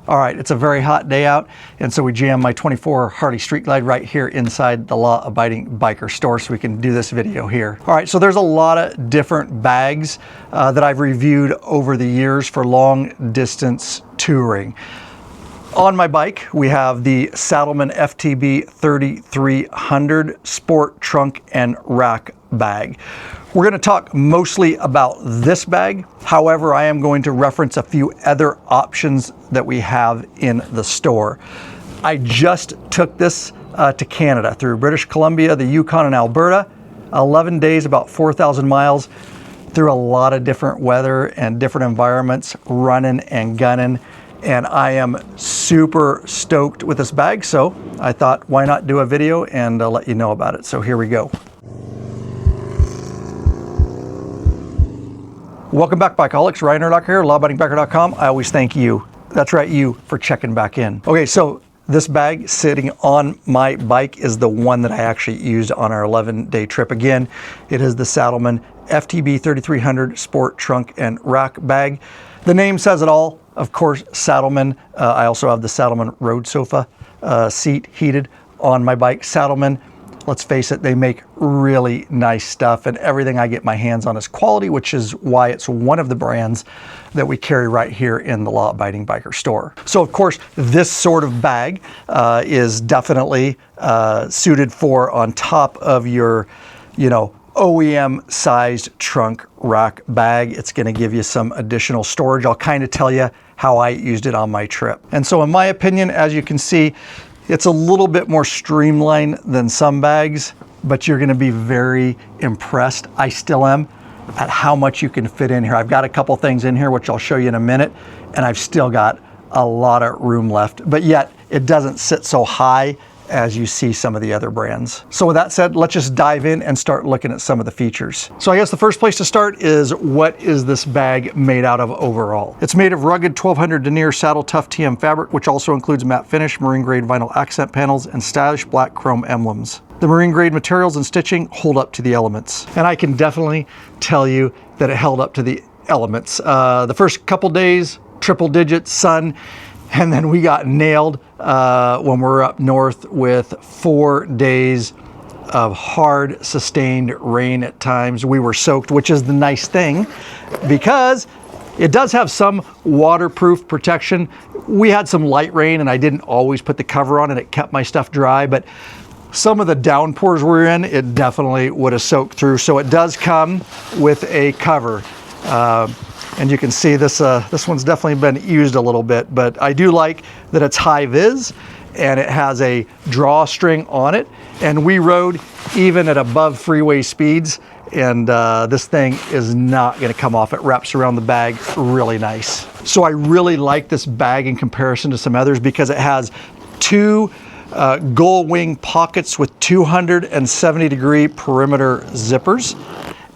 All right, it's a very hot day out, and so we jammed my 24 Harley Street Glide right here inside the law-abiding biker store so we can do this video here. All right, so there's a lot of different bags that I've reviewed over the years for long distance touring. On my bike, we have the Saddlemen FTB 3300 Sport Trunk and Rack bag. We're going to talk mostly about this bag. However, I am going to reference a few other options that we have in the store. I just took this to Canada through British Columbia, the Yukon, and Alberta. 11 days, about 4,000 miles, through a lot of different weather and different environments, running and gunning. And I am super stoked with this bag, so I thought, why not do a video and let you know about it. So here we go. Welcome back, Bikeaholics. Ryan Urlacher here, lawabidingbiker.com. I always thank you. That's right, you, for checking back in. Okay, so this bag sitting on my bike is the one that I actually used on our 11-day trip. Again, it is the Saddlemen FTB 3300 Sport Trunk and Rack bag. The name says it all. Of course, Saddlemen. I also have the Saddlemen road sofa seat heated on my bike. Saddlemen, let's face it, they make really nice stuff, and everything I get my hands on is quality, which is why it's one of the brands that we carry right here in the Law Abiding Biker store. So of course, this sort of bag is definitely suited for on top of your, OEM sized trunk rack bag. It's going to give you some additional storage. I'll kind of tell you how I used it on my trip. And so in my opinion, as you can see, it's a little bit more streamlined than some bags, but you're going to be very impressed. I still am at how much you can fit in here. I've got a couple things in here, which I'll show you in a minute, and I've still got a lot of room left, but yet it doesn't sit so high as you see some of the other brands. So with that said, let's just dive in and start looking at some of the features. So I guess the first place to start is, what is this bag made out of overall? It's made of rugged 1200 denier saddle tough TM fabric, which also includes matte finish, marine grade vinyl accent panels, and stylish black chrome emblems. The marine grade materials and stitching hold up to the elements. And I can definitely tell you that it held up to the elements. The first couple days, triple digit sun, and then we got nailed when we're up north with 4 days of hard, sustained rain at times. We were soaked, which is the nice thing, because it does have some waterproof protection. We had some light rain, and I didn't always put the cover on, and it kept my stuff dry, but some of the downpours we're in, it definitely would have soaked through. So it does come with a cover. And you can see this one's definitely been used a little bit, but I do like that it's high vis and it has a drawstring on it. And we rode even at above freeway speeds, and this thing is not going to come off. It wraps around the bag really nice. So I really like this bag in comparison to some others because it has two gull wing pockets with 270-degree perimeter zippers.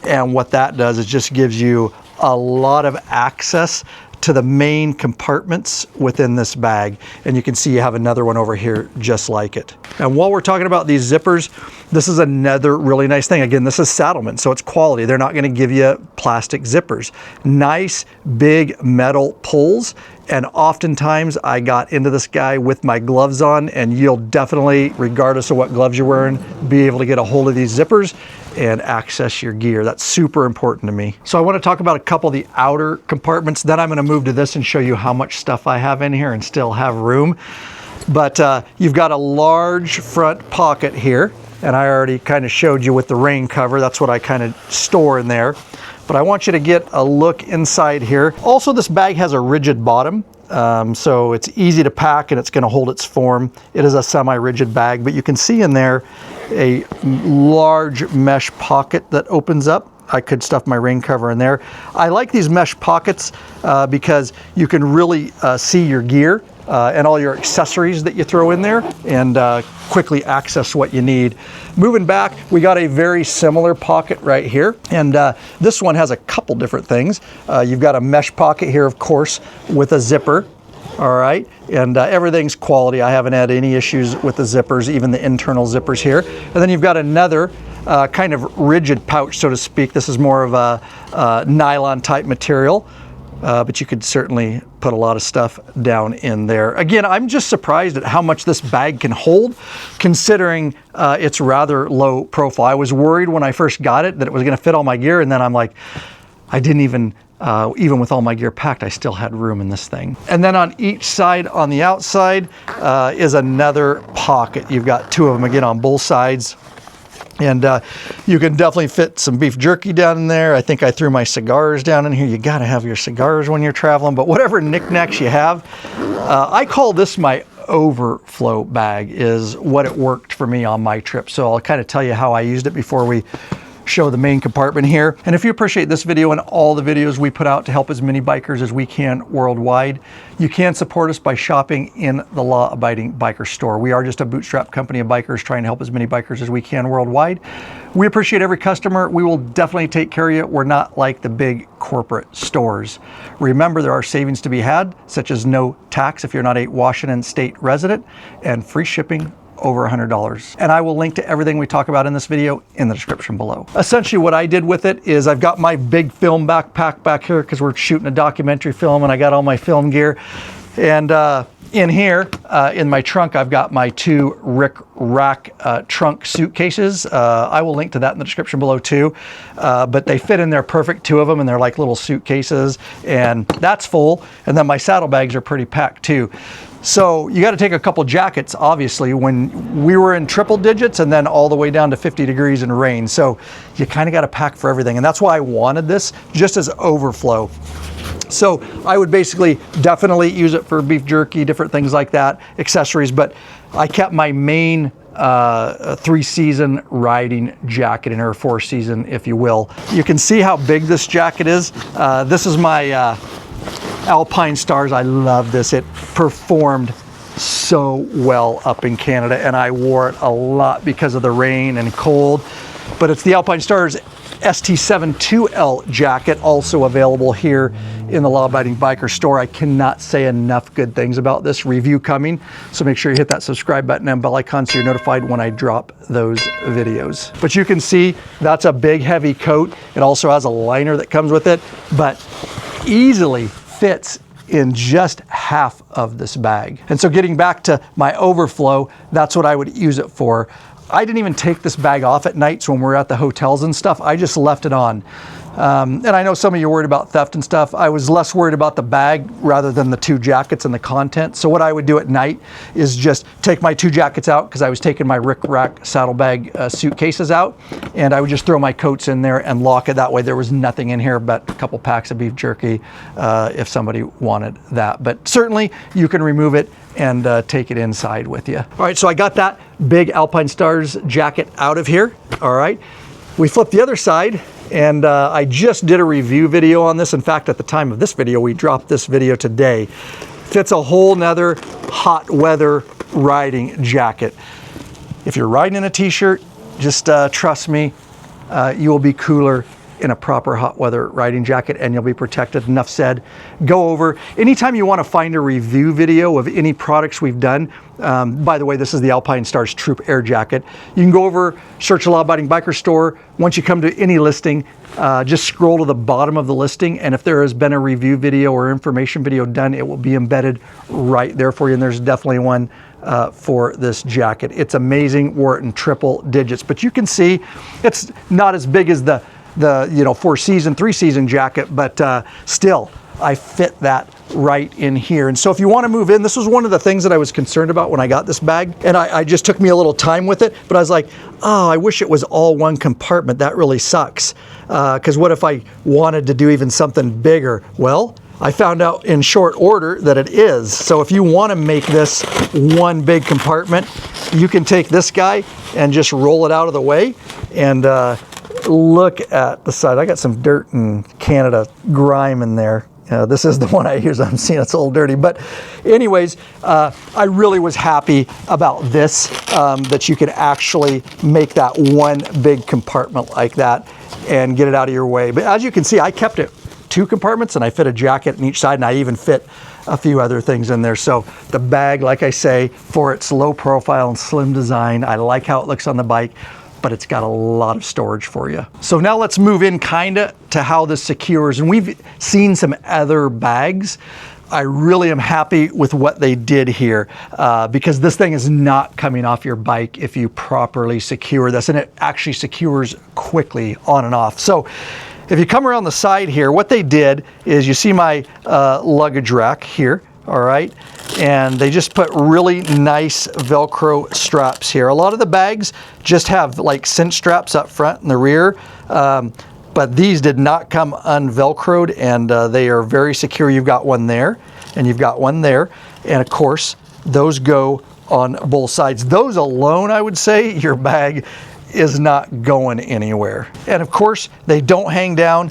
And what that does is just gives you a lot of access to the main compartments within this bag. And you can see you have another one over here just like it. And while we're talking about these zippers, this is another really nice thing. Again, this is Saddlemen, so it's quality. They're not going to give you plastic zippers. Nice big metal pulls. And oftentimes I got into this guy with my gloves on, and you'll definitely, regardless of what gloves you're wearing, be able to get a hold of these zippers and access your gear. That's super important to me. So I want to talk about a couple of the outer compartments. Then I'm going to move to this and show you how much stuff I have in here and still have room. But you've got a large front pocket here, and I already kind of showed you with the rain cover. That's what I kind of store in there. But I want you to get a look inside here. Also, this bag has a rigid bottom, so it's easy to pack and it's going to hold its form. It is a semi-rigid bag, but you can see in there a large mesh pocket that opens up. I could stuff my rain cover in there. I like these mesh pockets because you can really see your gear and all your accessories that you throw in there, and quickly access what you need. Moving back, we got a very similar pocket right here, and this one has a couple different things. You've got a mesh pocket here, of course, with a zipper. All right, and everything's quality. I haven't had any issues with the zippers, even the internal zippers here. And then you've got another kind of rigid pouch, so to speak. This is more of a nylon type material. but you could certainly put a lot of stuff down in there. Again, I'm just surprised at how much this bag can hold, considering it's rather low profile. I was worried when I first got it that it was going to fit all my gear, and then I'm like, I didn't even with all my gear packed, I still had room in this thing. And then on each side, on the outside, is another pocket. You've got two of them again on both sides. And you can definitely fit some beef jerky down in there. I think I threw my cigars down in here. You got to have your cigars when you're traveling, but whatever knickknacks you have. I call this my overflow bag, is what it worked for me on my trip. So I'll kind of tell you how I used it before we show the main compartment here. And if you appreciate this video and all the videos we put out to help as many bikers as we can worldwide, you can support us by shopping in the law-abiding biker store. We are just a bootstrap company of bikers trying to help as many bikers as we can worldwide. We appreciate every customer. We will definitely take care of you. We're not like the big corporate stores. Remember, there are savings to be had, such as no tax if you're not a Washington state resident, and free shipping over $100. And I will link to everything we talk about in this video in the description below. Essentially what I did with it is I've got my big film backpack back here because we're shooting a documentary film and I got all my film gear. And in here, in my trunk, I've got my two Rick Rack trunk suitcases. I will link to that in the description below too. But they fit in there perfect, two of them, and they're like little suitcases, and that's full. And then my saddlebags are pretty packed too. So you got to take a couple jackets, obviously, when we were in triple digits and then all the way down to 50 degrees in rain. So you kind of got to pack for everything. And that's why I wanted this just as overflow. So I would basically definitely use it for beef jerky, different things like that, accessories. But I kept my main 3-season riding jacket in her, 4-season, if you will. You can see how big this jacket is. This is my Alpine Stars. I love this. It performed so well up in Canada, and I wore it a lot because of the rain and cold. But it's the Alpine Stars ST72L jacket, also available here in the Law Abiding Biker store. I cannot say enough good things about this. Review coming, so make sure you hit that subscribe button and bell icon so you're notified when I drop those videos. But you can see that's a big heavy coat. It also has a liner that comes with it, but easily fits in just half of this bag. And so getting back to my overflow, that's what I would use it for. I didn't even take this bag off at nights when we're at the hotels and stuff. I just left it on. And I know some of you are worried about theft and stuff. I was less worried about the bag rather than the two jackets and the content. So what I would do at night is just take my two jackets out, because I was taking my Rick Rack saddlebag suitcases out, and I would just throw my coats in there and lock it. That way there was nothing in here but a couple packs of beef jerky if somebody wanted that. But certainly you can remove it and take it inside with you. All right, so I got that big Alpine Stars jacket out of here. All right, we flip the other side, and I just did a review video on this. In fact, at the time of this video, we dropped this video today. Fits a whole nother hot weather riding jacket. If you're riding in a t-shirt, just trust me, you will be cooler in a proper hot weather riding jacket, and you'll be protected. Enough said. Go over. Anytime you want to find a review video of any products we've done, by the way, this is the Alpine Stars Troop Air Jacket. You can go over, search the Law Abiding Biker store. Once you come to any listing, just scroll to the bottom of the listing, and if there has been a review video or information video done, it will be embedded right there for you, and there's definitely one for this jacket. It's amazing. Wore it in triple digits, but you can see it's not as big as the 4-season, 3-season jacket, but still, I fit that right in here. And so if you want to move in, this was one of the things that I was concerned about when I got this bag, and I just took me a little time with it, but I was like, oh, I wish it was all one compartment. That really sucks. Because what if I wanted to do even something bigger? Well, I found out in short order that it is. So if you want to make this one big compartment, you can take this guy and just roll it out of the way, and look at the side. I got some dirt and Canada grime in there. This is the one I use. I'm seeing it's a little dirty. But anyways, I really was happy about this, that you could actually make that one big compartment like that and get it out of your way. But as you can see, I kept it 2 compartments, and I fit a jacket in each side, and I even fit a few other things in there. So the bag, like I say, for its low profile and slim design, I like how it looks on the bike. but it's got a lot of storage for you. So now let's move in kinda to how this secures. And we've seen some other bags. I really am happy with what they did here because this thing is not coming off your bike if you properly secure this, and it actually secures quickly on and off. So if you come around the side here, what they did is, you see my luggage rack here, all right? And they just put really nice Velcro straps here. A lot of the bags just have like cinch straps up front and the rear, but these did not come unvelcroed, and they are very secure. You've got one there, and you've got one there, and of course, those go on both sides. Those alone, I would say, your bag is not going anywhere. And of course, they don't hang down.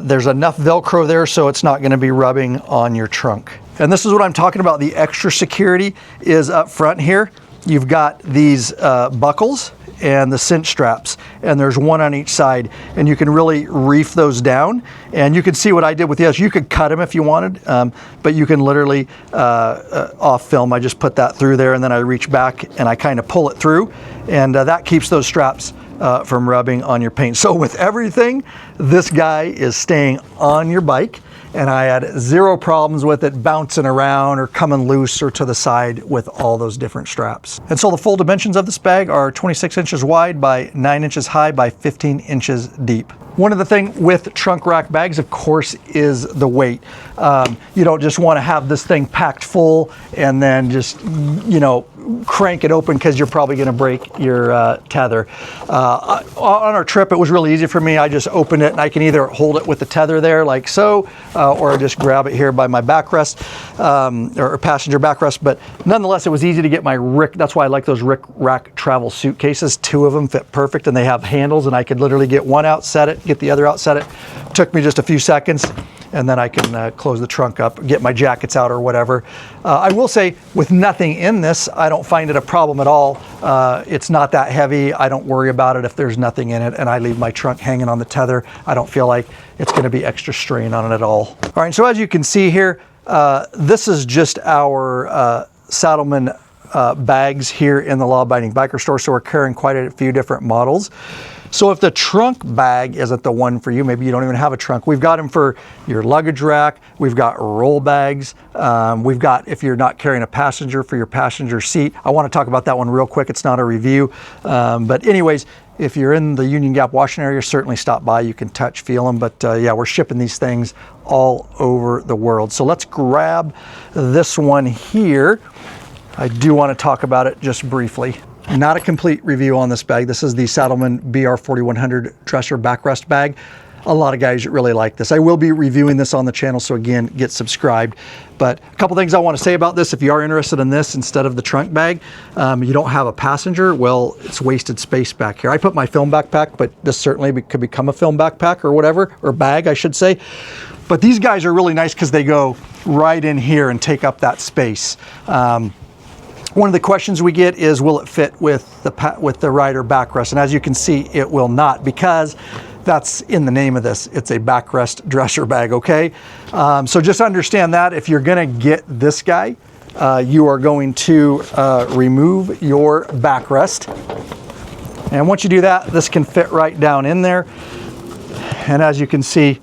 There's enough Velcro there so it's not gonna be rubbing on your trunk. And this is what I'm talking about. The extra security is up front here. You've got these buckles and the cinch straps, and there's one on each side, and you can really reef those down. And you can see what I did with the others. You could cut them if you wanted, but you can literally, off film, I just put that through there, and then I reach back and I kind of pull it through, and that keeps those straps from rubbing on your paint. So with everything, this guy is staying on your bike, and I had zero problems with it bouncing around or coming loose or to the side with all those different straps. And so the full dimensions of this bag are 26 inches wide by 9 inches high by 15 inches deep. One of the things with trunk rack bags, of course, is the weight. You don't just want to have this thing packed full and then just, you know, crank it open because you're probably going to break your tether. On our trip, it was really easy for me. I just opened it, and I can either hold it with the tether there like so, or just grab it here by my backrest, or passenger backrest. But nonetheless, it was easy to get my Rick. That's why I like those Rick Rack travel suitcases. 2 of them fit perfect, and they have handles, and I could literally get one out, set it, get the other out, set it. Took me just a few seconds, and then I can close the trunk up, get my jackets out or whatever. I will say, with nothing in this, I don't find it a problem at all. It's not that heavy. I don't worry about it if there's nothing in it, and I leave my trunk hanging on the tether. I don't feel like it's going to be extra strain on it at all. All right, so as you can see here, this is just our Saddlemen bags here in the Law Abiding Biker store, so we're carrying quite a few different models. So if the trunk bag isn't the one for you, maybe you don't even have a trunk, we've got them for your luggage rack, we've got roll bags, we've got, if you're not carrying a passenger, for your passenger seat. I want to talk about that one real quick. It's not a review, but anyways, if you're in the Union Gap, Washington area, certainly stop by. You can touch, feel them, but yeah, we're shipping these things all over the world. So let's grab this one here. I do want to talk about it just briefly. Not a complete review on this bag. This is the Saddlemen BR4100 dresser backrest bag. A lot of guys really like this. I will be reviewing this on the channel, so again, get subscribed. But a couple things I want to say about this. If you are interested in this instead of the trunk bag, you don't have a passenger, well, it's wasted space back here. I put my film backpack, but this certainly could become a film backpack or whatever, or bag, I should say. But these guys are really nice because they go right in here and take up that space. One of the questions we get is, will it fit with the rider backrest? And as you can see, it will not, because that's in the name of this. It's a backrest dresser bag, okay? So just understand that if you're gonna get this guy, you are going to remove your backrest. And once you do that, this can fit right down in there. And as you can see,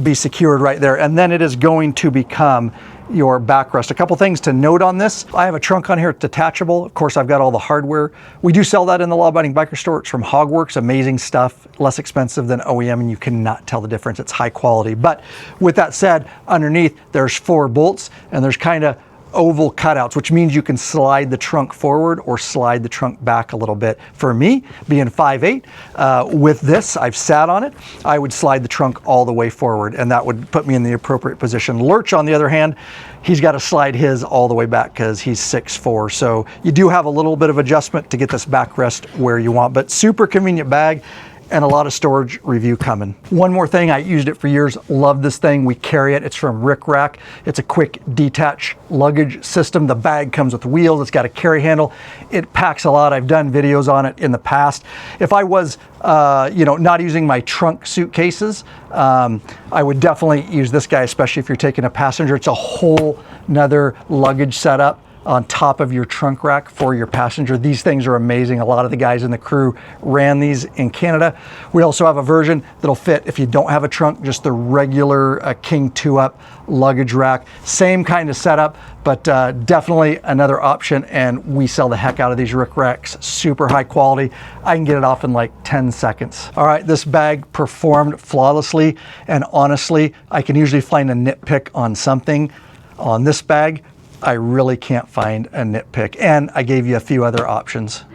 be secured right there. And then it is going to become your backrest. A couple things to note on this. I have a trunk on here, it's detachable. Of course, I've got all the hardware. We do sell that in the Law Abiding Biker store. It's from Hogworks, amazing stuff, less expensive than OEM, and you cannot tell the difference. It's high quality. But with that said, underneath there's 4 bolts, and there's kind of oval cutouts, which means you can slide the trunk forward or slide the trunk back a little bit. For me, being 5'8", with this, I've sat on it, I would slide the trunk all the way forward, and that would put me in the appropriate position. Lurch, on the other hand, he's got to slide his all the way back because he's 6'4", so you do have a little bit of adjustment to get this backrest where you want, but super convenient bag. And a lot of storage review coming. One more thing, I used it for years, love this thing, we carry it, it's from Rick Rack. It's a quick detach luggage system. The bag comes with wheels, it's got a carry handle. It packs a lot, I've done videos on it in the past. If I was not using my trunk suitcases, I would definitely use this guy, especially if you're taking a passenger. It's a whole nother luggage setup. on top of your trunk rack for your passenger. These things are amazing. A lot of the guys in the crew ran these in Canada. We also have a version that'll fit if you don't have a trunk, just the regular King 2-up luggage rack. Same kind of setup, but definitely another option, and we sell the heck out of these Rick racks. Super high quality. I can get it off in like 10 seconds. All right, this bag performed flawlessly, and honestly, I can usually find a nitpick on something. On this bag, I really can't find a nitpick, and I gave you a few other options.